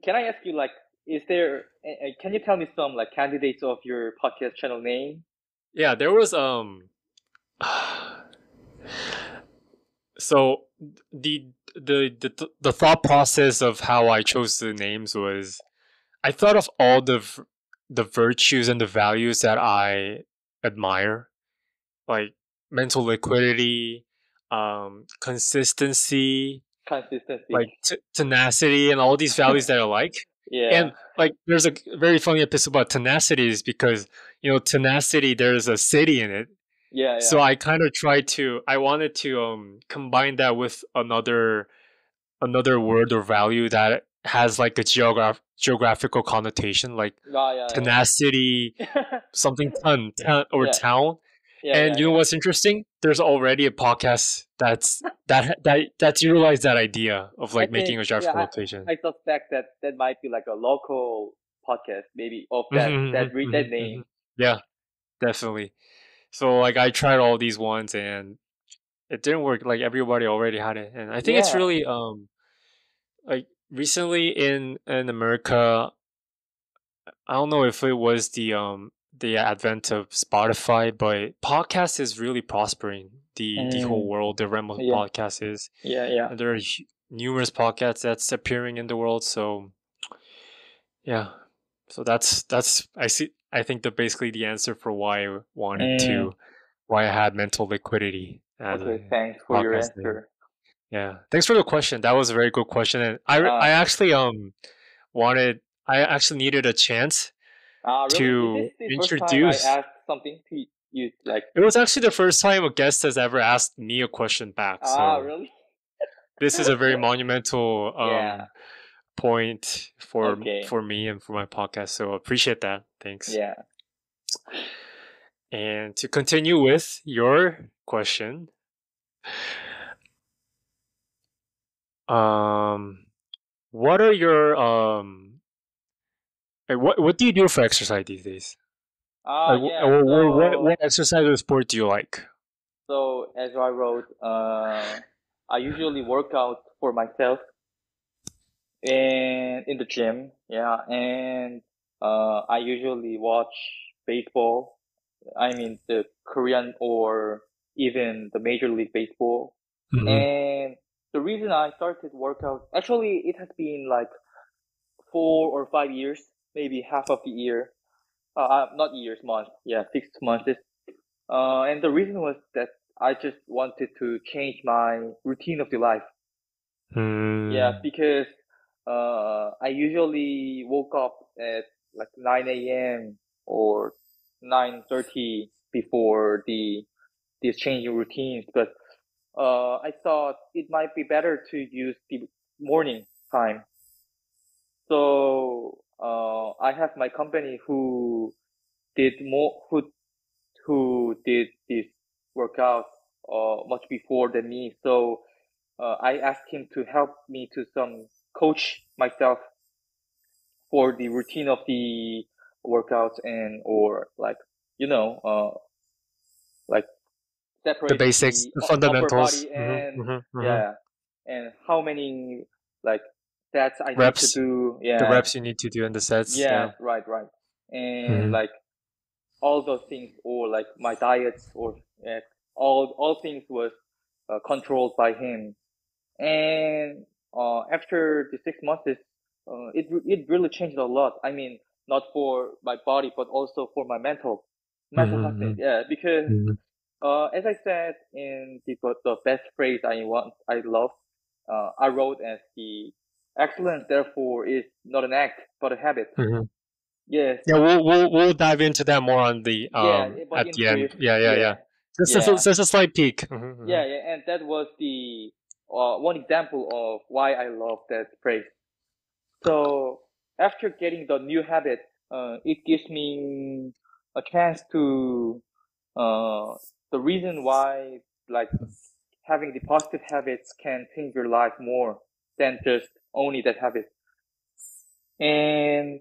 can I ask you, like, is there? Can you tell me some like candidates of your podcast channel name? Yeah, there was so the thought process of how I chose the names was I thought of all the virtues and the values that I admire, like mental liquidity, consistency, Consistency. like tenacity, and all these values that I like. Yeah, And like, there's a very funny episode about tenacity, is because tenacity. There's a city in it, yeah, so yeah. I kind of tried to. I wanted to combine that with another word or value that has like a geographical connotation, like Yeah, yeah, tenacity, yeah. something or Yeah, town. yeah, And yeah, you know yeah. what's interesting? There's already a podcast that's utilized that idea of I like making think, a yeah, geographical location. I suspect that that might be like a local podcast, maybe of that Hmm. name. Yeah, definitely. So like I tried all these ones and it didn't work. Like everybody already had it, and I think it's Yeah. really like recently in America. I don't know if it was the advent of Spotify, but podcast is really prospering. The whole Mm, world, the realm of yeah, podcast is, yeah, yeah. and there are numerous podcasts that's appearing in the world. So yeah, so that's I see. I think that basically the answer for why I wanted Mm, to why I had mental liquidity as okay, a thanks for your podcast name. answer. Yeah, thanks for the question. That was a very good question, and Uh, I actually wanted I actually needed a chance really? Is this to the first time I introduce. asked something to you? Like, It was actually the first time a guest has ever asked me a question back. So really? this is a very monumental Yeah. point Okay. for me and for my podcast. So appreciate that. Thanks. Yeah. And to continue with your question, um, what are your what do you do for exercise these days? Like, Yeah. or So, what exercise or sport do you like? as I wrote, I usually work out for myself and in the gym. Yeah, and I usually watch baseball. I mean the Korean or even the Major League Baseball. Hmm. And the reason I started workout, actually, it has been like 4 or 5 years, maybe half of the year. Not years, months. Yeah, 6 months. And the reason was that I just wanted to change my routine of the life. Yeah, Hmm. because I usually woke up at like 9 a.m. or 9:30 before these changing routines, but I thought it might be better to use the morning time. So I have my company did more who did this workout much before than me. So I asked him to help me to some coach myself for the routine of the workouts and or like you know like The separating basics, the the upper fundamentals. body and Hmm. yeah, and how many like sets I need to Reps, do. the Yeah, reps you need to do in the sets. yes, Yeah. right, right, and Hmm. like all those things, or like my diets, or all things was controlled by him. And after the 6 months, it really changed a lot. I mean, not for my body, but also for my mental health. Hmm. Yeah, because Hmm. as I said in the best phrase I love, I wrote as the excellence, therefore, is not an act, but a habit. Hmm. Yes, Yeah, we'll dive into that more on the yeah, but at in the brief, end. Yeah, yeah, yeah. yeah, yeah, Just a slight peek. Hmm. yeah, yeah, and that was the one example of why I love that phrase. So after getting the new habit, it gives me a chance to uh, the reason why like having the positive habits can change your life more than just only that habit. And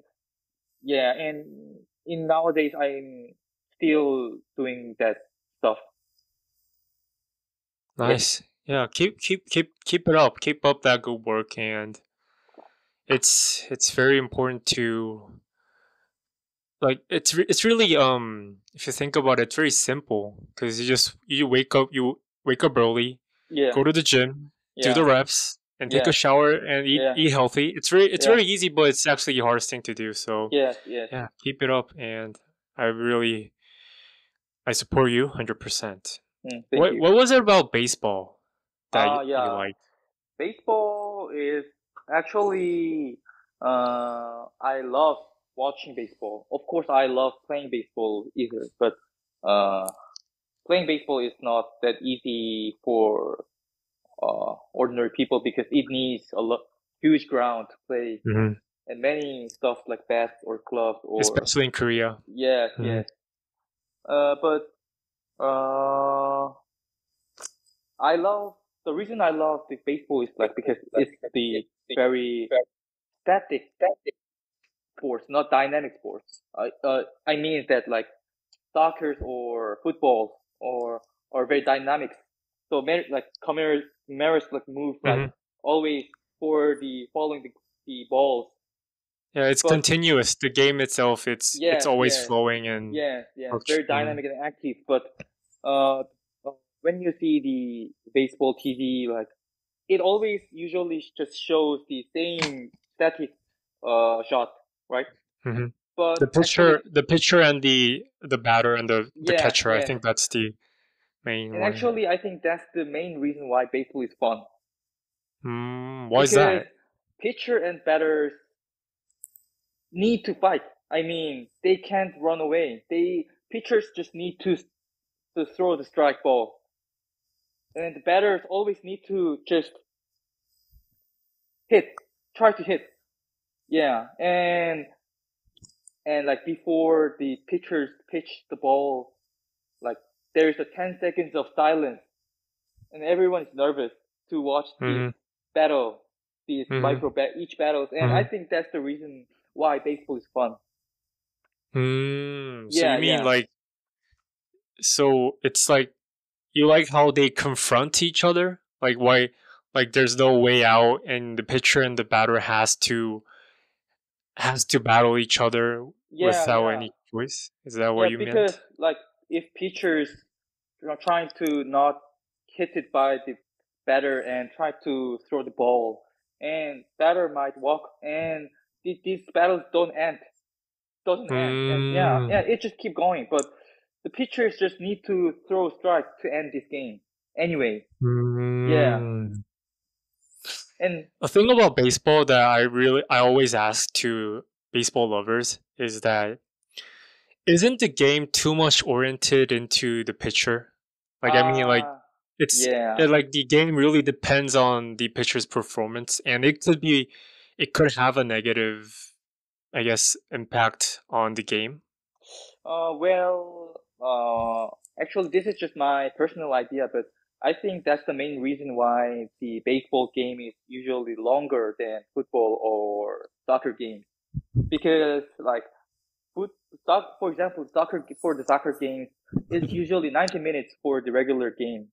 yeah, and in nowadays I'm still doing that stuff. Yes. Nice. Yeah, keep it up. Keep up that good work, and it's very important to like it's really if you think about it, it's very simple because you wake up early, Yeah. go to the gym, do Yeah. the reps, and take a Yeah. shower and Yeah. eat healthy. It's Yeah. very easy, but it's actually the hardest thing to do. So Yes. Yes. yeah, keep it up, and I really I support you 100%. Thank you. What was it about baseball that you Yeah. liked? Baseball is actually, I love watching baseball. Of course, I love playing baseball either, but, uh, playing baseball is not that easy for, ordinary people because it needs a lot, huge ground to play Hmm. and many stuff like bats or gloves or, Especially in Korea. yes, Hmm. yes. But, uh, I love, the reason I love the baseball is like because it's the very static sports, not dynamic sports. I mean that like soccer or football or very dynamic. So like cameras like move like Hmm. always for the following the balls. Yeah, it's But continuous. The game itself, it's yes, always yes, flowing and yes, yes, very structured. dynamic and active. But uh, when you see the baseball TV, like it always usually just shows the same static shot, right? Hmm. But actually, The pitcher and the batter and the yes, catcher. I yes. think that's the main And one. actually, I think that's the main reason why baseball is fun. Why is Because that? pitcher and batters need to fight. I mean, they can't run away. Pitchers just need to throw the strike ball. And the batters always need to just hit, try to hit. Yeah. And like before the pitchers pitch the ball, like there's a 10 seconds of silence and everyone's nervous to watch this Hmm. battle, these Hmm. each battles, and I Hmm. think that's the reason why baseball is fun. So Yeah, you mean yeah, like so it's like you like how they confront each other? Like why like there's no way out and the pitcher and the batter has to battle each other yeah, without yeah, any choice? Is that what yeah. you Because meant? like if pitchers trying to not hit it by the batter and try to throw the ball, and batter might walk, and these battles doesn't end, and yeah, Mm, yeah, it just keep going. But the pitchers just need to throw a strike to end this game. Anyway, yeah, mm. and A thing about baseball that I always ask to baseball lovers is that isn't the game too much oriented into the pitcher? Like I mean like uh it's yeah. like the game really depends on the pitcher's performance and it could have a negative I guess impact on the game. Well, actually, this is just my personal idea, but I think that's the main reason why the baseball game is usually longer than football or soccer games. Because like foot for example, for the soccer games, it's usually 90 minutes for the regular game,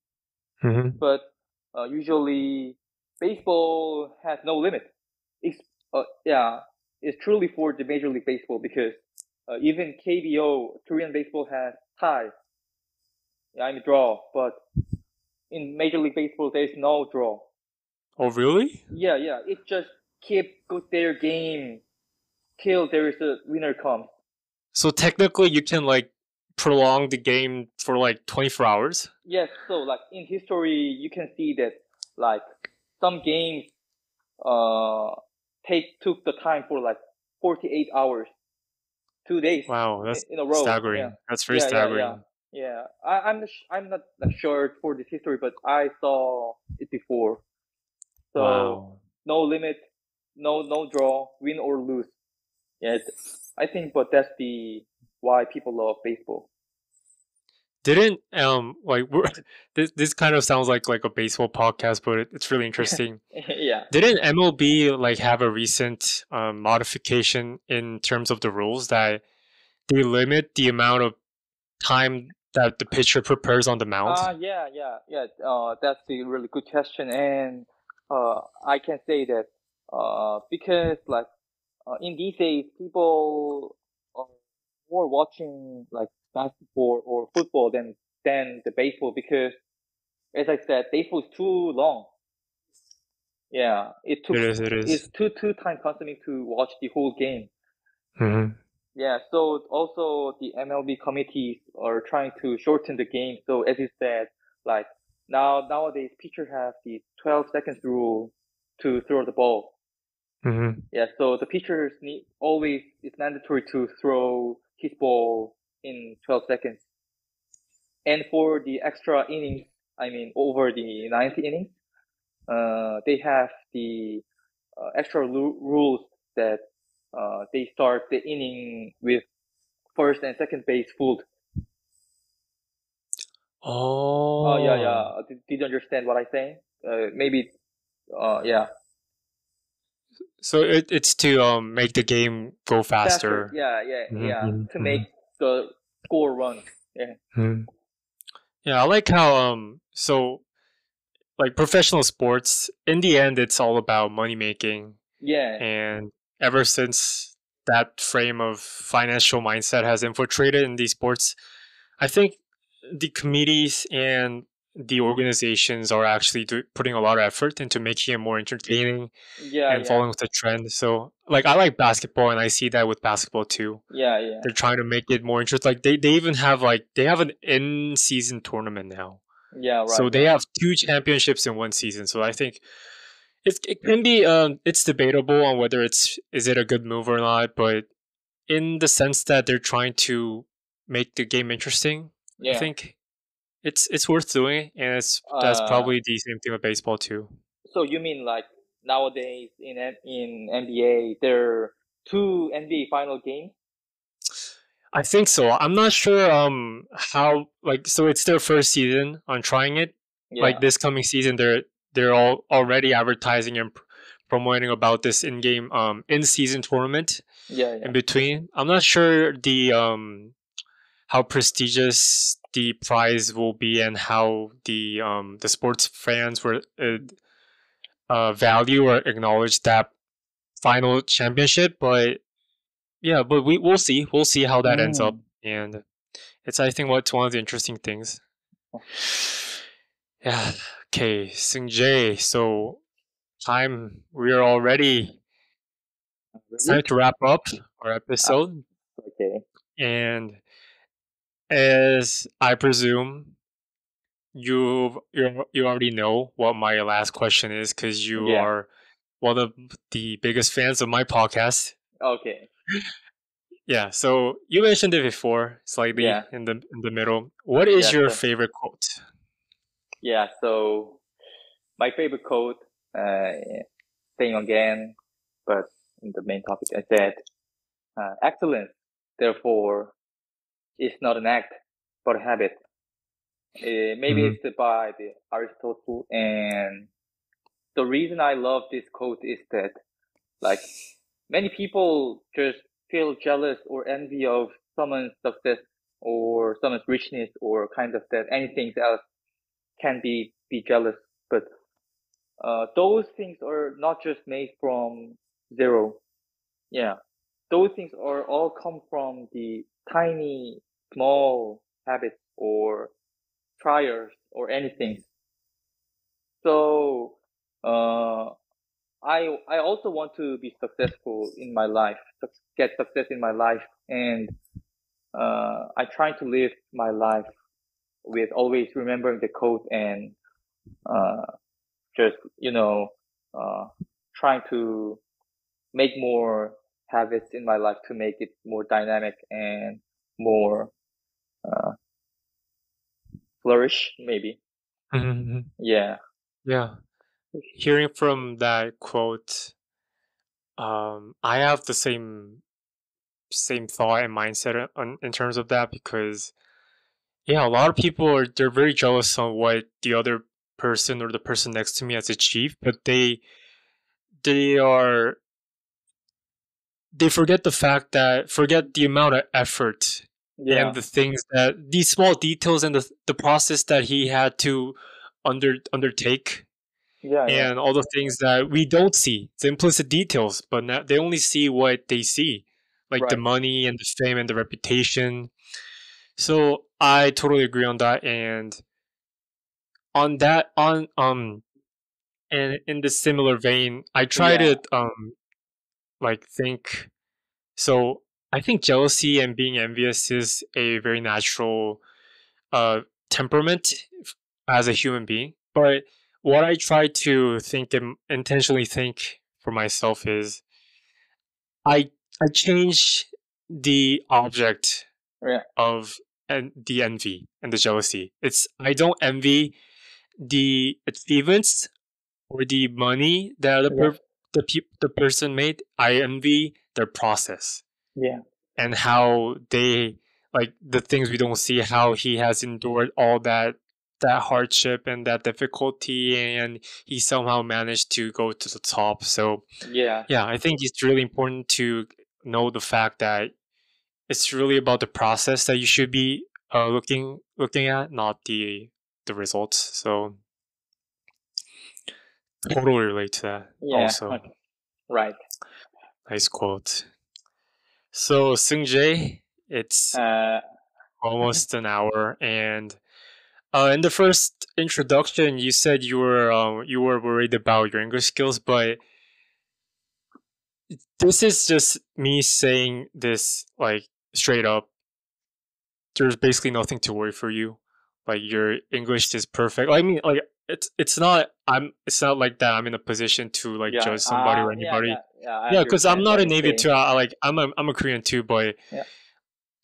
Hmm. but usually baseball has no limit. It's yeah, it's truly for the Major League Baseball because even KBO Korean baseball has tie. Yeah, I mean draw, but in Major League Baseball there's no draw. Oh, really? Yeah, yeah, it just keep go their game till there is a winner comes. So technically, you can like prolong the game for like 24 hours. Yes, so like in history, you can see that like some games uh took the time for like 48 hours, 2 days Wow, that's in a row. Yeah, staggering. That's very yeah, yeah, yeah, staggering. yeah. I'm not like, sure for this history, but I saw it before. So Wow. no limit, no draw, win or lose. Yeah, I think, but that's the why people love baseball. Didn't like this kind of sounds like a baseball podcast, but it's really interesting. Yeah. Didn't MLB like have a recent modification in terms of the rules that they limit the amount of time that the pitcher prepares on the mound? Yeah, yeah, yeah. That's a really good question, and I can say that because like in these days, people are more watching like basketball or football than the baseball because, as I said, baseball is too long. Yeah, It is. It it's is. too time consuming to watch the whole game. Mm-hmm. Yeah, so also the MLB committees are trying to shorten the game. So as you said, like nowadays pitcher have the 12 seconds rule to throw the ball. Mm-hmm. Yeah, so the pitchers need always it's mandatory to throw his ball in 12 seconds. And for the extra innings, I mean over the ninth innings, they have the extra rules that they start the inning with first and second base full. Yeah, Oh, yeah. Did you understand what I saying? Maybe. Yeah. so it's to make the game go Faster. faster. Yeah, yeah, yeah. Mm-hmm. To Mm-hmm. make the score run. Yeah. Mm-hmm. Yeah, I like how so like professional sports in the end it's all about money making, Yeah. and ever since that frame of financial mindset has infiltrated in these sports, I think the committees and the organizations are actually putting a lot of effort into making it more entertaining Yeah, and yeah, following with the trend. So like I like basketball and I see that with basketball too. yeah, yeah, They're trying to make it more interesting. Like they even have like they have an in season tournament now. yeah. So Right, they right. have two championships in one season. So I think it can be it's debatable on whether is it a good move or not, but in the sense that they're trying to make the game interesting, I Yeah. think it's worth doing, and that's Uh, probably the same thing with baseball too. so you mean like nowadays in NBA there are two NBA final games? I think so. I'm not sure how like so it's their first season on trying it. Like Yeah. this coming season they're all already advertising and promoting about this in-game in-season tournament Yeah, in yeah. between. I'm not sure the how prestigious the prize will be and how the sports fans were value or acknowledge that final championship, but yeah, but we'll see how that ends up, Mm. and it's I think what's one of the interesting things. Yeah. Okay, Seungjae. So time we are already. It's time Really? to wrap up our Ah, episode, okay. and as I presume you already know what my last question is because you Yeah. are one of the biggest fans of my podcast. Okay. Yeah. So you mentioned it before, Yeah. slightly in the middle. What is Yeah. your So favorite quote? yeah. So my favorite quote, uh, saying again, but in the main topic, I said, excellence, therefore, is not an act, but a habit. Maybe Hmm. it's by the Aristotle, and the reason I love this quote is that, like, many people just feel jealous or envy of someone's success or someone's richness or kind of that anything else can be jealous. But those things are not just made from zero. Yeah, those things are all come from the tiny, small habits or trials or anything. So, uh, I also want to be successful in my life, get success in my life, and I try to live my life with always remembering the code and uh, just uh, trying to make more habits in my life to make it more dynamic and more uh, flourish, maybe. Mhm. Yeah, Yeah. Hearing from that quote, I have the same thought and mindset in terms of that because yeah, a lot of people they're very jealous on what the other person or the person next to me has achieved, but they are they forget the fact that forget the amount of effort and yeah, the things that these small details and the process that he had to undertake yeah, yeah, and all the things that we don't see, the implicit details, but now they only see what they see, like the right, money and the fame and the reputation. So I totally agree on that, and on that on and in the similar vein, I try yeah, to like think. So I think jealousy and being envious is a very natural uh temperament as a human being, but what I try to think and intentionally think for myself is I I change the object yeah, of and the envy and the jealousy. It's I don't envy the achievements or the money that yeah, the person made. I envy their process yeah, and how they like the things we don't see. How he has endured all that hardship and that difficulty, and he somehow managed to go to the top. So yeah, yeah, I think it's really important to know the fact that it's really about the process that you should be looking at, not the results. So totally relate to that. yeah, Also, okay, right. nice quote. So Seungjae, it's Uh, almost an hour, and in the first introduction, you said you were worried about your English skills, but this is just me saying this like straight up. There's basically nothing to worry for you. Like your English is perfect. I mean, like it's not. It's not like that. I'm in a position to like yeah, judge somebody or yeah, yeah, anybody. yeah, I Yeah, because I'm understand not what a you're native saying. too. I'm a Korean too, but Yeah,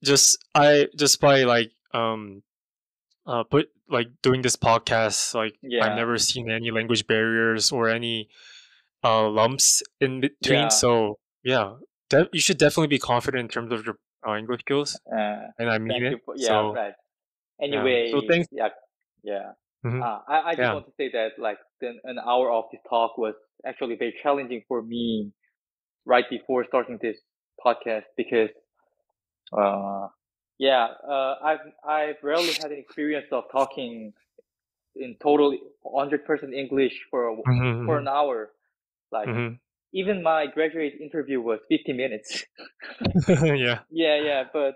just by like but like doing this podcast, like I've yeah, never seen any language barriers or any lumps in between. yeah, So yeah, you should definitely be confident in terms of your English skills, and I mean thank it. you for, yeah, So right. yeah, so Anyway, thanks. yeah, yeah. Hmm. I just Yeah. want to say that like an hour of this talk was actually very challenging for me right before starting this podcast because uh I've rarely had an experience of talking in total 100% English for Hmm. an hour. Like Hmm. even my graduate interview was 50 minutes. Yeah. Yeah, yeah, but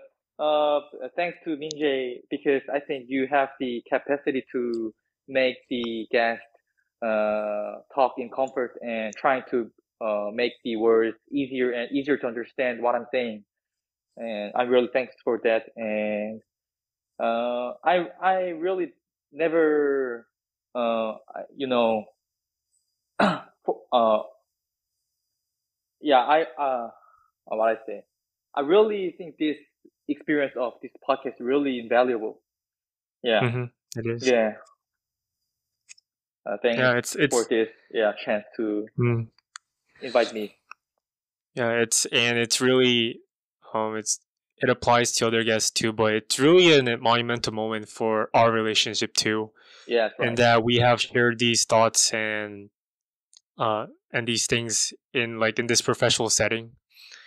thanks to Minjae because I think you have the capacity to make the guest talk in comfort and trying to make the words easier and easier to understand what I'm saying. And I'm really thanks for that. And I really never you know uh yeah what I say. I really think this experience of this podcast is really invaluable. Yeah, Hmm. It is. yeah. Thanks Yeah. for It's. this chance to Mm, invite me. yeah. It's really it's it applies to other guests too, but it's really a monumental moment for our relationship too, Yeah, that's and right. that we have shared these thoughts and these things in like in this professional setting.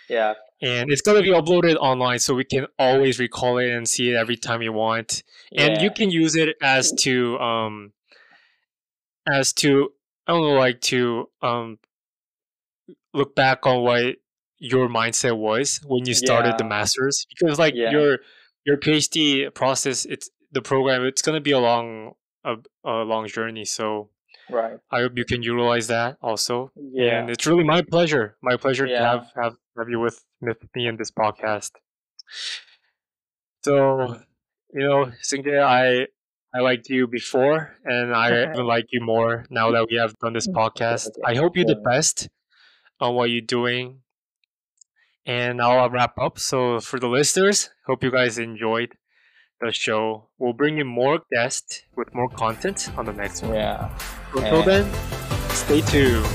Yeah. and it's gonna be uploaded online, so we can always recall it and see it every time you want. And you Yeah. can use it as to I don't know, like to look back on what your mindset was when you started the Yeah. masters, because like Yeah. your PhD process, it's the program, it's gonna be a long journey. So Right. I hope you can utilize that also. And Yeah. it's really my pleasure to Yeah. have you with me in this podcast. So, Seungjae, I liked you before, and I even like you more now that we have done this Okay. podcast. Okay. I hope you the Yeah. best on what you're doing, and I'll wrap up. So, for the listeners, hope you guys enjoyed the show. We'll bring you more guests with more content on the next one. Yeah. So until And then, stay tuned.